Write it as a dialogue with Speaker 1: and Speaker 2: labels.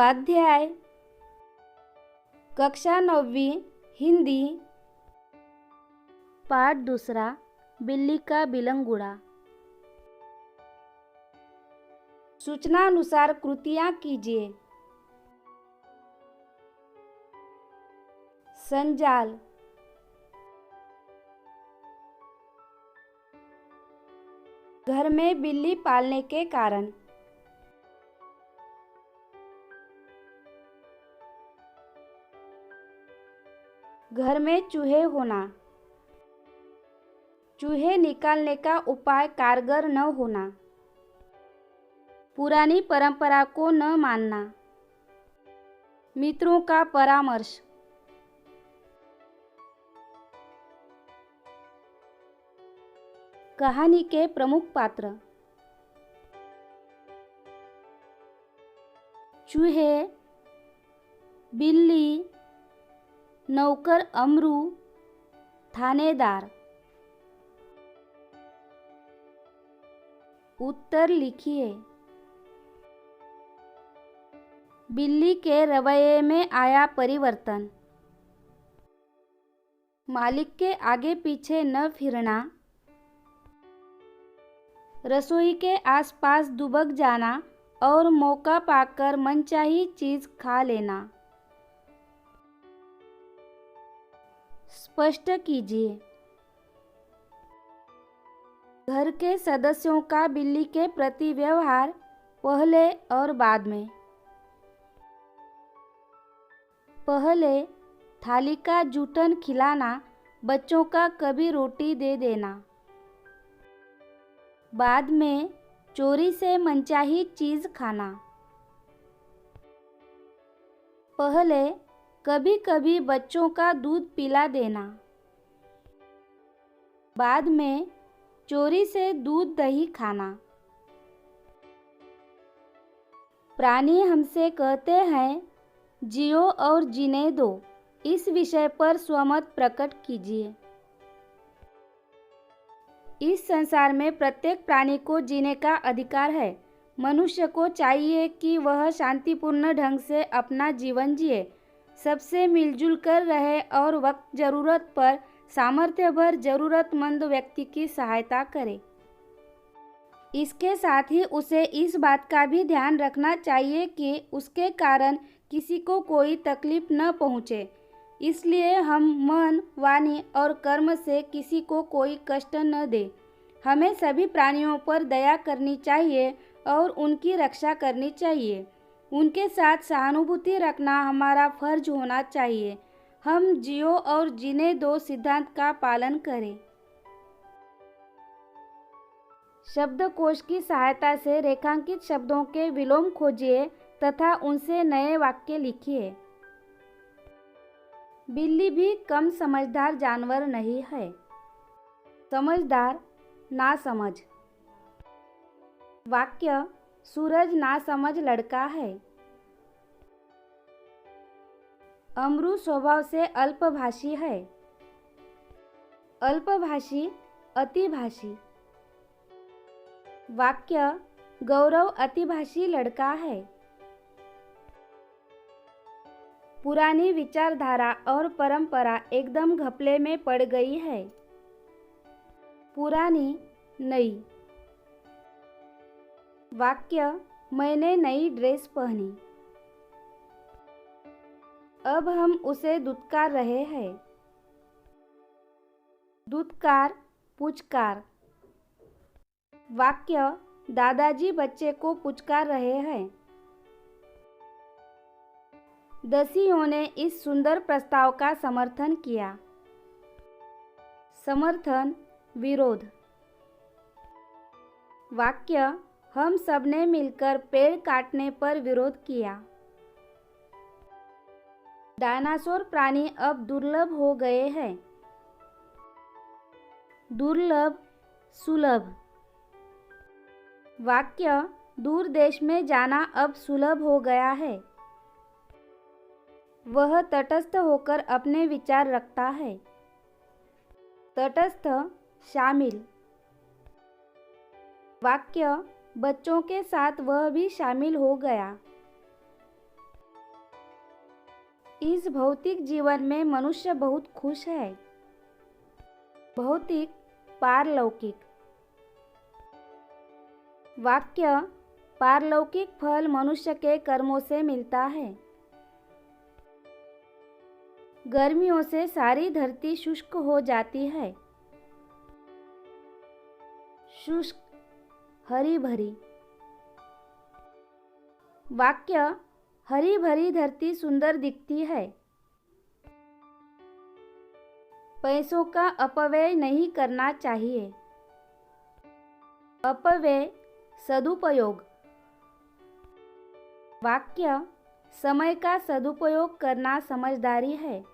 Speaker 1: स्वाध्याय कक्षा 9वीं हिंदी पाठ दूसरा बिल्ली का बिलंगुड़ा। सूचनानुसार कृतियाँ कीजिए। संजाल, घर में बिल्ली पालने के कारण। घर में चूहे होना। चूहे निकालने का उपाय कारगर न होना। पुरानी परंपरा को न मानना। मित्रों का परामर्श। कहानी के प्रमुख पात्र। चूहे, बिल्ली, नौकर अमरू, थानेदार। उत्तर लिखिए। बिल्ली के रवैये में आया परिवर्तन। मालिक के आगे पीछे न फिरना। रसोई के आसपास दुबक जाना और मौका पाकर मनचाही चीज खा लेना। स्पष्ट कीजिए। घर के सदस्यों का बिल्ली के प्रति व्यवहार पहले और बाद में। पहले थाली का जूठन खिलाना, बच्चों का कभी रोटी दे देना। बाद में चोरी से मनचाही चीज खाना। पहले कभी कभी बच्चों का दूध पिला देना। बाद में चोरी से दूध दही खाना। प्राणी हमसे कहते हैं, जियो और जीने दो। इस विषय पर स्वमत प्रकट कीजिए। इस संसार में प्रत्येक प्राणी को जीने का अधिकार है। मनुष्य को चाहिए कि वह शांतिपूर्ण ढंग से अपना जीवन जिए, सबसे मिलजुल कर रहे और वक्त जरूरत पर सामर्थ्य भर जरूरतमंद व्यक्ति की सहायता करे। इसके साथ ही उसे इस बात का भी ध्यान रखना चाहिए कि उसके कारण किसी को कोई तकलीफ न पहुँचे। इसलिए हम मन, वाणी और कर्म से किसी को कोई कष्ट न दे। हमें सभी प्राणियों पर दया करनी चाहिए और उनकी रक्षा करनी चाहिए। उनके साथ सहानुभूति रखना हमारा फर्ज होना चाहिए। हम जियो और जीने दो सिद्धांत का पालन करें। शब्दकोश की सहायता से रेखांकित शब्दों के विलोम खोजिए तथा उनसे नए वाक्य लिखिए। बिल्ली भी कम समझदार जानवर नहीं है। समझदार, नासमझ। वाक्य, सूरज नासमझ लड़का है। अमरू स्वभाव से अल्पभाषी है। अल्पभाषी, अतिभाषी। वाक्य, गौरव अतिभाषी लड़का है। पुरानी विचारधारा और परंपरा एकदम घपले में पड़ गई है। पुरानी, नई। वाक्य, मैंने नई ड्रेस पहनी। अब हम उसे दुत्कार रहे हैं। दुत्कार, पुचकार। वाक्य, दादाजी बच्चे को पुचकार रहे हैं। दसियों ने इस सुंदर प्रस्ताव का समर्थन किया। समर्थन, विरोध। वाक्य, हम सबने मिलकर पेड़ काटने पर विरोध किया। डायनासोर प्राणी अब दुर्लभ हो गए हैं। दुर्लभ, सुलभ। वाक्य, दूर देश में जाना अब सुलभ हो गया है। वह तटस्थ होकर अपने विचार रखता है। तटस्थ, शामिल। वाक्य, बच्चों के साथ वह भी शामिल हो गया। इस भौतिक जीवन में मनुष्य बहुत खुश है। भौतिक पारलौकिक। वाक्य पारलौकिक फल मनुष्य के कर्मों से मिलता है। गर्मियों से सारी धरती शुष्क हो जाती है। शुष्क हरी भरी। वाक्य हरी भरी धरती सुंदर दिखती है। पैसों का अपव्यय नहीं करना चाहिए। अपव्यय सदुपयोग। वाक्य समय का सदुपयोग करना समझदारी है।